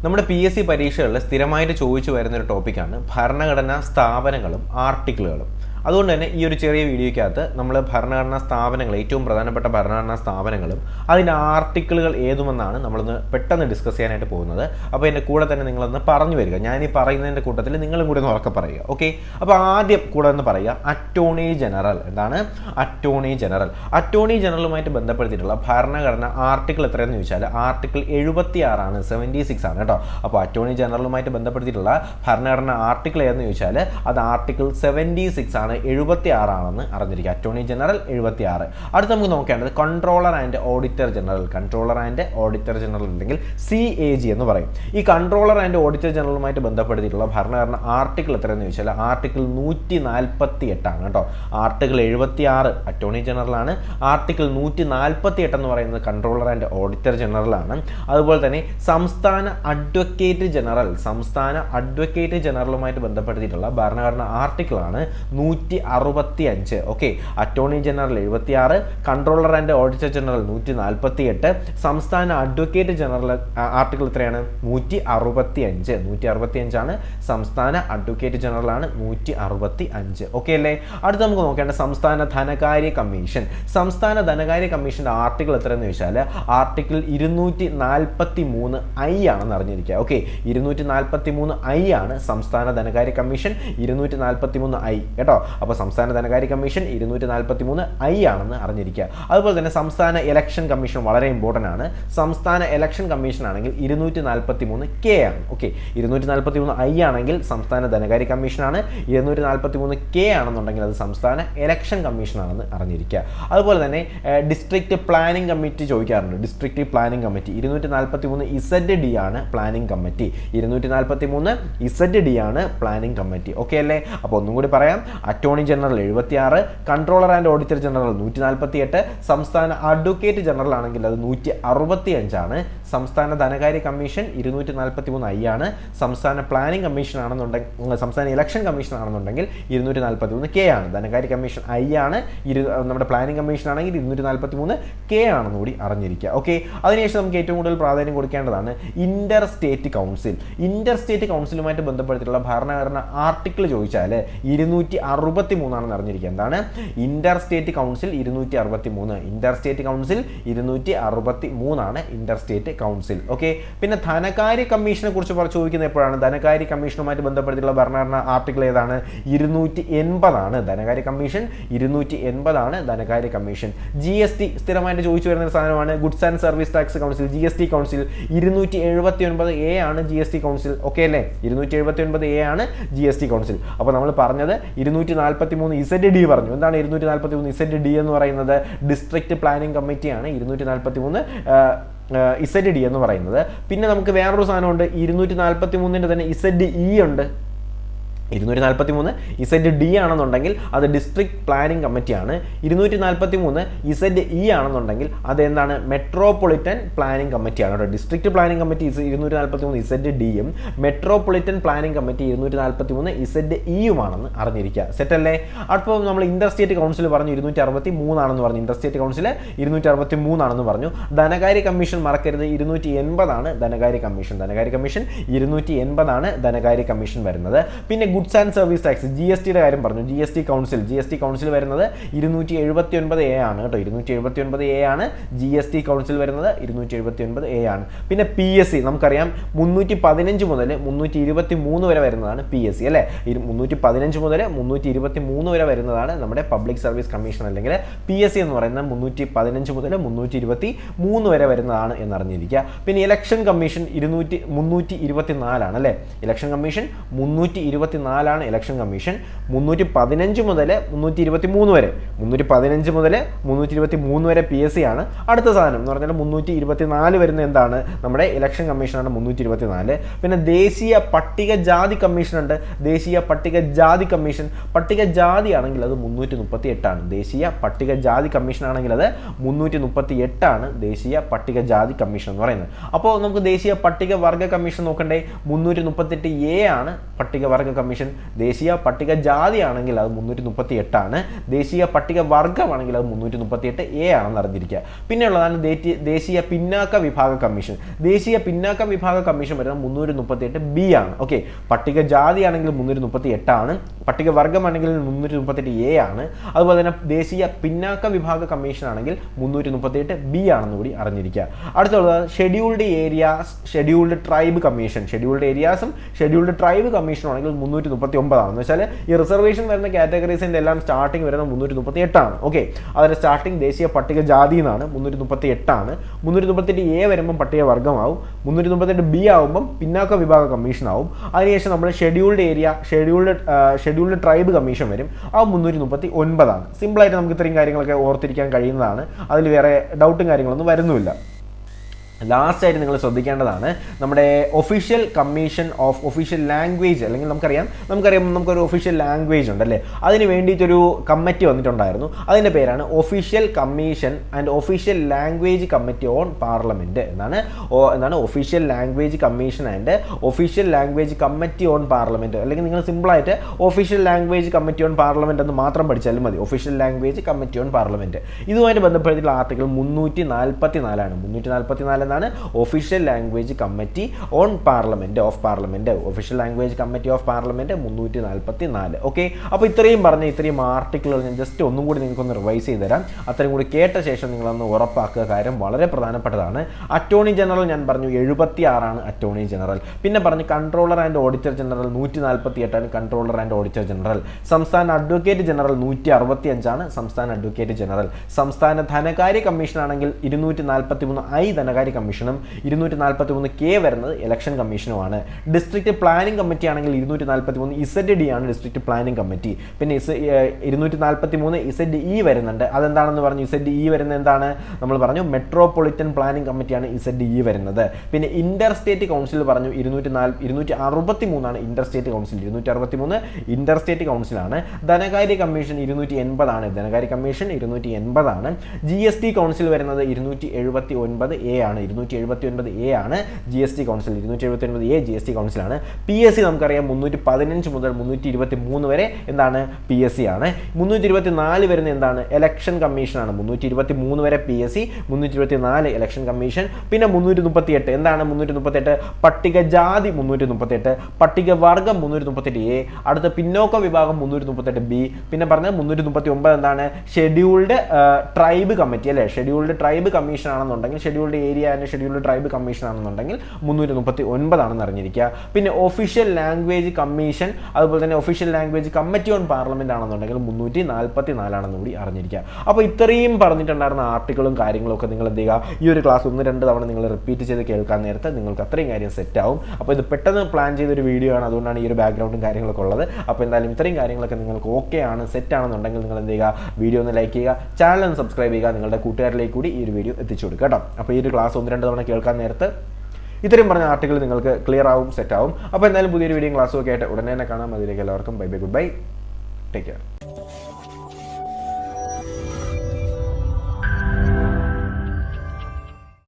നമ്മുടെ PSC പരീക്ഷകളിൽ സ്ഥിരമായിട്ട് ചോദിച്ചു വരുന്നൊരു ടോപ്പിക്കാണ് ഭരണഘടനാ സ്ഥാപനങ്ങളും ആർട്ടിക്കിളുകളും. അതുകൊണ്ട് തന്നെ ഈ ഒരു ചെറിയ വീഡിയോയ്ക്കകത്ത് നമ്മൾ ഭരണഘടനാ സ്ഥാപനങ്ങൾ, ഏറ്റവും പ്രധാനപ്പെട്ട ഭരണഘടനാ സ്ഥാപനങ്ങളും അതിൻ്റെ ആർട്ടിക്കിളുകൾ ഏതുമെന്നാണ് നമ്മളൊന്ന് പെട്ടെന്ന് ഡിസ്കസ് ചെയ്യാനായിട്ട് പോകുന്നത്. അപ്പോൾ എൻ്റെ കൂടെ തന്നെ നിങ്ങളൊന്ന് പറഞ്ഞു വരിക. ഞാൻ ഈ പറയുന്നതിൻ്റെ കൂട്ടത്തിൽ നിങ്ങളും കൂടി ഒന്ന് ഉറക്കെ പറയുക. ഓക്കെ, അപ്പോൾ ആദ്യം കൂടെ ഒന്ന് പറയുക, അറ്റോർണി ജനറൽ. എന്താണ് അറ്റോർണി ജനറൽ? അറ്റോർണി ജനറലുമായിട്ട് ബന്ധപ്പെടുത്തിയിട്ടുള്ള ഭരണഘടന ആർട്ടിക്കിൾ എത്രയെന്ന് ചോദിച്ചാൽ ആർട്ടിക്കിൾ 76 ആണ്, 76 ആണ് കേട്ടോ. അപ്പോൾ അറ്റോർണി ജനറലുമായിട്ട് ബന്ധപ്പെടുത്തിയിട്ടുള്ള ഭരണഘടന ആർട്ടിക്കിൾ ഏതെന്ന് ചോദിച്ചാൽ അത് ആർട്ടിക്കിൾ 76 ആണ്, 76 ആണെന്ന് അറിഞ്ഞിരിക്കുക. Attorney general 76. അടുത്ത് നമുക്ക് നോക്കേണ്ടത് controller and auditor general. Controller and auditor general അല്ലെങ്കിൽ CAG എന്ന് പറയും. ഈ കൺട്രോളർ ആൻഡ് ഓഡിറ്റർ ജനറലുമായിട്ട് ബന്ധപ്പെടുത്തിയിട്ടുള്ള ഭരണഘടന ആർട്ടിക്കിൾ എത്രയെന്ന് ചോദിച്ചാൽ ആർട്ടിക്കിൾ 148 ആണ് കേട്ടോ. ആർട്ടിക്കിൾ 76 അറ്റോർണി ജനറലാണ്, ആർട്ടിക്കിൾ 148 എന്ന് പറയുന്നത് കൺട്രോളർ ആൻഡ് ഓഡിറ്റർ ജനറലാണ്. അതുപോലെ തന്നെ സംസ്ഥാന അഡ്വക്കേറ്റ് ജനറൽ, സംസ്ഥാന അഡ്വക്കേറ്റ് ജനറലുമായിട്ട് ബന്ധപ്പെടുത്തിയിട്ടുള്ള ഭരണഘടന ആർട്ടിക്കിളാണ് 165. Okay, attorney general 76, controller and auditor general 148, സംസ്ഥാന അഡ്വക്കേറ്റ് ജനറൽ ആർട്ടിക്കിൾ എത്രയാണ്? 165. 165 ആണ് സംസ്ഥാന അഡ്വക്കേറ്റ് ജനറലാണ് 165. ഓക്കെ അല്ലേ? അടുത്ത് നമുക്ക് നോക്കേണ്ട സംസ്ഥാന ധനകാര്യ കമ്മീഷൻ. സംസ്ഥാന ധനകാര്യ കമ്മീഷന്റെ ആർട്ടിക്കിൾ എത്രയെന്ന് ചോദിച്ചാൽ ആർട്ടിക്കിൾ 243I ആണെന്ന് അറിഞ്ഞിരിക്കുക. ഓക്കെ, 243I ആണ് സംസ്ഥാന ധനകാര്യ കമ്മീഷൻ. 243I കേട്ടോ. അപ്പോൾ സംസ്ഥാന ധനകാര്യ കമ്മീഷൻ 243I ആണെന്ന് അറിഞ്ഞിരിക്കുക. അതുപോലെ തന്നെ സംസ്ഥാന ഇലക്ഷൻ കമ്മീഷൻ വളരെ ഇമ്പോർട്ടൻ്റ് ആണ്. സംസ്ഥാന ഇലക്ഷൻ കമ്മീഷൻ ആണെങ്കിൽ 243K ആണ്. ഓക്കെ, 243I ആണെങ്കിൽ സംസ്ഥാന ധനകാര്യ കമ്മീഷനാണ്, 243K ആണെന്നുണ്ടെങ്കിൽ അത് സംസ്ഥാന ഇലക്ഷൻ കമ്മീഷനാണെന്ന് അറിഞ്ഞിരിക്കുക. അതുപോലെ തന്നെ ഡിസ്ട്രിക്ട് പ്ലാനിംഗ് കമ്മിറ്റി ചോദിക്കാറുണ്ട്. ഡിസ്ട്രിക്ട് പ്ലാനിംഗ് കമ്മിറ്റി 243ZD ആണ് പ്ലാനിംഗ് കമ്മിറ്റി. 243ZD ആണ് പ്ലാനിംഗ് കമ്മിറ്റി. ഓക്കെ അല്ലേ? അപ്പോൾ ഒന്നും കൂടി പറയാം, attorney general 76, controller and auditor general 148, സംസ്ഥാന അഡ്വക്കേറ്റ് ജനറൽ ആണെങ്കിൽ അത് 165 ആണ്, സംസ്ഥാന ധനകാര്യ കമ്മീഷൻ 243I ആണ്, സംസ്ഥാന പ്ലാനിംഗ് കമ്മീഷൻ ആണെന്നുണ്ടെങ്കിൽ, സംസ്ഥാന ഇലക്ഷൻ കമ്മീഷൻ ആണെന്നുണ്ടെങ്കിൽ 243K ആണ്. ധനകാര്യ കമ്മീഷൻ I ആണ്, നമ്മുടെ പ്ലാനിംഗ് കമ്മീഷൻ ആണെങ്കിൽ 243K ആണെന്ന് കൂടി അറിഞ്ഞിരിക്കുക. ഓക്കെ, അതിനുശേഷം നമുക്ക് ഏറ്റവും കൂടുതൽ പ്രാധാന്യം കൊടുക്കേണ്ടതാണ് inter state council. Inter state കൗൺസിലുമായിട്ട് ബന്ധപ്പെടുത്തിയിട്ടുള്ള ഭരണഘടന ആർട്ടിക്കിൾ ചോദിച്ചാൽ 263 ആണെന്ന് അറിഞ്ഞിരിക്കുക. എന്താണ് inter state council? 263. Inter state council 263 ആണ് ഇന്റർ സ്റ്റേറ്റ് കൗൺസിൽ. ഓക്കെ, പിന്നെ ധനകാര്യ കമ്മീഷനെ കുറിച്ച് ചോദിക്കുന്നത് എപ്പോഴാണ്? ധനകാര്യ കമ്മീഷനുമായിട്ട് ബന്ധപ്പെടുത്തിയുള്ള ഭരണഘടന ആർട്ടിക്കിൾ ഏതാണ്? 280 ആണ് ധനകാര്യ കമ്മീഷൻ. 280 ആണ് ധനകാര്യ കമ്മീഷൻ. GST സ്ഥിരമായിട്ട് ചോദിച്ചു വരുന്ന സാധനമാണ്. Goods and service tax council, GST council 279A ആണ് GST കൗൺസിൽ. ഓക്കെ അല്ലേ? 279A ആണ് GST കൗൺസിൽ. അപ്പോൾ നമ്മൾ പറഞ്ഞത് 243ZD പറഞ്ഞു. എന്താണ് 243ZD എന്ന് പറയുന്നത്? ഡിസ്ട്രിക്ട് പ്ലാനിംഗ് കമ്മിറ്റിയാണ് 243ZD എന്ന് പറയുന്നത്. പിന്നെ നമുക്ക് വേറൊരു സാധനമുണ്ട്, 243ന്റെ തന്നെ ZE ഉണ്ട്. 243ZD ആണെന്നുണ്ടെങ്കിൽ അത് ഡിസ്ട്രിക്ട് പ്ലാനിംഗ് കമ്മിറ്റിയാണ്. 243ZE ആണെന്നുണ്ടെങ്കിൽ അത് എന്താണ്? മെട്രോപൊളിറ്റൻ പ്ലാനിംഗ് കമ്മിറ്റിയാണ് കേട്ടോ. ഡിസ്ട്രിക്ട് പ്ലാനിംഗ് കമ്മിറ്റി 243ZDയും മെട്രോപൊളിറ്റൻ പ്ലാനിംഗ് കമ്മിറ്റി 243ZEയുമാണെന്ന് അറിഞ്ഞിരിക്കുക. സെറ്റ് അല്ലേ? അപ്പോൾ നമ്മൾ ഇന്റർ സ്റ്റേറ്റ് കൗൺസിൽ പറഞ്ഞു 263 ആണെന്ന് പറഞ്ഞു. ഇന്റർ സ്റ്റേറ്റ് കൗൺസിൽ 263 ആണെന്ന് പറഞ്ഞു. ധനകാര്യ കമ്മീഷൻ മറക്കരുത്, 280 ആണ് ധനകാര്യ കമ്മീഷൻ. ധനകാര്യ കമ്മീഷൻ 280 ആണ് ധനകാര്യ കമ്മീഷൻ വരുന്നത്. പിന്നെ ഗുഡ്സ് ആൻഡ് സർവീസ് ടാക്സ്, GSTയുടെ കാര്യം പറഞ്ഞു. GST കൗൺസിൽ വരുന്നത് 279A ആണ് കേട്ടോ. 279A ആണ് GST കൗൺസിൽ വരുന്നത്. 279A ആണ്. പിന്നെ PSC നമുക്കറിയാം 315 മുതൽ 323 വരെ വരുന്നതാണ് PSC അല്ലേ? 315 മുതൽ 323 വരെ വരുന്നതാണ് നമ്മുടെ പബ്ലിക് സർവീസ് കമ്മീഷൻ അല്ലെങ്കിൽ PSC എന്ന് പറയുന്നത്. 315 മുതൽ 323 വരെ വരുന്നതാണ് എന്നറിഞ്ഞിരിക്കുക. പിന്നെ ഇലക്ഷൻ കമ്മീഷൻ 324 ആണ് അല്ലേ? ഇലക്ഷൻ കമ്മീഷൻ 324 ആണ് ഇലക്ഷൻ കമ്മീഷൻ. 315 മുതൽ 323 വരെ, 315 മുതൽ 323 വരെ PSC ആണ്. അടുത്ത സാധനം എന്ന് പറഞ്ഞാൽ 324 വരുന്ന എന്താണ്? നമ്മുടെ ഇലക്ഷൻ കമ്മീഷനാണ് 324. പിന്നെ ദേശീയ പട്ടികജാതി കമ്മീഷൻ ഉണ്ട്. ദേശീയ പട്ടികജാതി കമ്മീഷൻ, പട്ടികജാതി ആണെങ്കിൽ അത് 338 ആണ്. ദേശീയ പട്ടികജാതി കമ്മീഷൻ ആണെങ്കിൽ അത് 338 ആണ് ദേശീയ പട്ടികജാതി കമ്മീഷൻ എന്ന് പറയുന്നത്. അപ്പോൾ നമുക്ക് ദേശീയ പട്ടികവർഗ കമ്മീഷൻ നോക്കണ്ടേ? 338A ആണ് പട്ടികവർഗ കമ്മീഷൻ കമ്മീഷൻ ദേശീയ പട്ടികജാതി ആണെങ്കിൽ അത് 338 ആണ്, ദേശീയ പട്ടിക വർഗ്ഗമാണെങ്കിൽ അത് 338A ആണെന്ന് അറിഞ്ഞിരിക്കുക. പിന്നെയുള്ളതാണ് ദേശീയ പിന്നാക്ക വിഭാഗ കമ്മീഷൻ. ദേശീയ പിന്നാക്ക വിഭാഗ കമ്മീഷൻ വരുന്നത് 338B ആണ്. ഓക്കെ, പട്ടികജാതി ആണെങ്കിൽ 338 ആണ്, പട്ടിക വർഗ്ഗമാണെങ്കിൽ 338A ആണ്. അതുപോലെ തന്നെ ദേശീയ പിന്നാക്ക വിഭാഗ കമ്മീഷൻ ആണെങ്കിൽ 338B ആണെന്ന് കൂടി അറിഞ്ഞിരിക്കുക. അടുത്തുള്ളത് scheduled areas scheduled tribe commission. Scheduled ഏരിയാസും ഷെഡ്യൂൾഡ് ട്രൈബ് കമ്മീഷനും ആണെങ്കിൽ 339 ആണ്. എന്ന് വെച്ചാൽ ഈ റിസർവേഷൻ വരുന്ന കാറ്റഗറീസിന്റെ എല്ലാം സ്റ്റാർട്ടിംഗ് വരുന്നത് 338 ആണ്. ഓക്കെ, അതിന്റെ സ്റ്റാർട്ടിംഗ് ദേശീയ പട്ടികജാതി എന്നാണ്, 338 ആണ്. 338A വരുമ്പം പട്ടിക വർഗ്ഗമാവും, 338B ആവുമ്പം പിന്നാക്ക വിഭാഗ കമ്മീഷൻ ആവും. അതിനുശേഷം നമ്മൾ scheduled area scheduled tribe commission വരും, ആ 339 ആണ്. സിമ്പിളായിട്ട് നമുക്ക് ഇത്രയും കാര്യങ്ങളൊക്കെ ഓർത്തിരിക്കാൻ കഴിയുന്നതാണ്, അതിൽ വേറെ ഡൗട്ടും കാര്യങ്ങളൊന്നും വരുന്നുമില്ല. ലാസ്റ്റായിട്ട് നിങ്ങൾ ശ്രദ്ധിക്കേണ്ടതാണ് നമ്മുടെ official commission of official language, അല്ലെങ്കിൽ നമുക്കറിയാം നമുക്കൊരു ഒഫീഷ്യൽ ലാംഗ്വേജ് ഉണ്ടല്ലേ, അതിന് വേണ്ടിയിട്ടൊരു കമ്മിറ്റി വന്നിട്ടുണ്ടായിരുന്നു. അതിൻ്റെ പേരാണ് official commission and official language committee on parliament എന്നാണ് official language commission and official language committee on parliament, അല്ലെങ്കിൽ നിങ്ങൾ സിമ്പിളായിട്ട് official language committee on parliament എന്ന് മാത്രം പഠിച്ചാലും മതി. Official language committee on parliament ഇതുമായിട്ട് ബന്ധപ്പെടുത്തിയിട്ടുള്ള ആർട്ടിക്കിൾ 344 ആണ്. 344 എന്നാണ് official language committee on parliament of parliament, official language committee of parliament 344. Okay, അപ്പോൾ ഇത്രയും ആർട്ടിക്കിളുകൾ ഞാൻ ജസ്റ്റ് ഒന്നും കൂടി നിങ്ങൾക്കൊന്ന് റിവൈസ് ചെയ്ത് തരാം. അത്രയും കൂടി കേട്ട ശേഷം നിങ്ങളൊന്ന് ഉറപ്പാക്കുക, കാര്യം വളരെ പ്രധാനപ്പെട്ടതാണ്. അറ്റോർണി ജനറൽ ഞാൻ പറഞ്ഞു 76 ആണ് അറ്റോർണി ജനറൽ. പിന്നെ പറഞ്ഞു കൺട്രോളർ ആൻഡ് ഓഡിറ്റർ ജനറൽ 148 ആണ് കൺട്രോളർ ആൻഡ് ഓഡിറ്റർ ജനറൽ. സംസ്ഥാന അഡ്വക്കേറ്റ് ജനറൽ 165 ആണ് സംസ്ഥാന അഡ്വക്കേറ്റ് ജനറൽ. സംസ്ഥാന ധനകാര്യ കമ്മീഷൻ ആണെങ്കിൽ 243 ധനകാര്യ കമ്മീഷനും 243K വരുന്നത് ഇലക്ഷൻ കമ്മീഷനുമാണ്. ഡിസ്ട്രിക്ട് പ്ലാനിംഗ് കമ്മിറ്റി ആണെങ്കിൽ 243 ZD ആണ് ഡിസ്ട്രിക്ട് പ്ലാനിംഗ് കമ്മിറ്റി. പിന്നെ 243 ZE വരുന്നുണ്ട്. അതെന്താണെന്ന് പറഞ്ഞു, ZE വരുന്നത് എന്താണ് നമ്മൾ പറഞ്ഞു, മെട്രോപൊളിറ്റൻ പ്ലാനിംഗ് കമ്മിറ്റിയാണ് ZE വരുന്നത്. പിന്നെ ഇന്റർ സ്റ്റേറ്റ് കൗൺസിൽ പറഞ്ഞു 263 ആണ് inter state council, 263 inter state കൗൺസിലാണ്. ധനകാര്യ കമ്മീഷൻ 280 ആണ്, ധനകാര്യ കമ്മീഷൻ 280 ആണ്. GST കൗൺസിൽ വരുന്നത് 279A ആണ്, 279A ആണ് GST council, 279A GST കൗൺസിലാണ്. PSC നമുക്കറിയാം 315 മുതൽ 323 വരെ എന്താണ് PSC ആണ്. 324 വരുന്ന എന്താണ് ഇലക്ഷൻ കമ്മീഷനാണ്. 323 വരെ PSC, 324 ഇലക്ഷൻ കമ്മീഷൻ. പിന്നെ 338 എന്താണ് 338 പട്ടികജാതി 338, പട്ടികവർഗം 338A, അടുത്ത പിന്നോക്ക വിഭാഗം 338B. പിന്നെ പറഞ്ഞത് 339 എന്താണ് ഷെഡ്യൂൾഡ് ട്രൈബ് കമ്മിറ്റി അല്ലേ, ഷെഡ്യൂൾഡ് ട്രൈബ് കമ്മീഷൻ ആണെന്നുണ്ടെങ്കിൽ, scheduled area and scheduled tribe commission ആണെന്നുണ്ടെങ്കിൽ 339 ആണെന്ന് അറിഞ്ഞിരിക്കുക. പിന്നെ ഒഫീഷ്യൽ ലാംഗ്വേജ് കമ്മീഷൻ അതുപോലെ തന്നെ official language committee on parliament ആണെന്നുണ്ടെങ്കിൽ 344 ആണെന്ന് കൂടി അറിഞ്ഞിരിക്കുക. അപ്പോൾ ഇത്രയും പറഞ്ഞിട്ടുണ്ടായിരുന്ന ആർട്ടിക്കിളും കാര്യങ്ങളും ഒക്കെ നിങ്ങൾ എന്ത് ചെയ്യുക, ഈ ഒരു ക്ലാസ് 1-2 തവണ നിങ്ങൾ റിപ്പീറ്റ് ചെയ്ത് കേൾക്കാൻ നേരത്തെ നിങ്ങൾക്ക് അത്രയും കാര്യം സെറ്റ് ആവും. അപ്പോൾ ഇത് പെട്ടെന്ന് പ്ലാൻ ചെയ്തൊരു വീഡിയോ ആണ്, അതുകൊണ്ടാണ് ഈ ഒരു ബാക്ക്ഗ്രൗണ്ടും കാര്യങ്ങളൊക്കെ ഉള്ളത്. അപ്പോൾ എന്തായാലും ഇത്രയും കാര്യങ്ങളൊക്കെ നിങ്ങൾക്ക് ഓക്കെ ആണ്, സെറ്റ് ആണെന്നുണ്ടെങ്കിൽ നിങ്ങൾ എന്ത് ചെയ്യുക, വീഡിയോ ഒന്ന് ലൈക്ക് ചെയ്യുക, ചാനൽ ഒന്ന് സബ്സ്ക്രൈബ് ചെയ്യുക, നിങ്ങളുടെ കൂട്ടുകാരിലേക്ക് കൂടി ഈ ഒരു വീഡിയോ എത്തിച്ചു കൊടുക്കുക കേട്ടോ. അപ്പോൾ ഈ ഒരു ക്ലാസ് 1-2 തവണ കേൾക്കാൻ നേരത്ത് ഇത്രയും പറഞ്ഞ ആർട്ടിക്കിൾ നിങ്ങൾക്ക് ക്ലിയർ ആവും, സെറ്റ് ആവും. അപ്പോൾ എന്തായാലും പുതിയൊരു വീഡിയോ ക്ലാസ്സും ഒക്കെ ആയിട്ട് ഉടനെ തന്നെ കാണാം. അതിലേക്ക് എല്ലാവർക്കും bye bye, good bye, take care.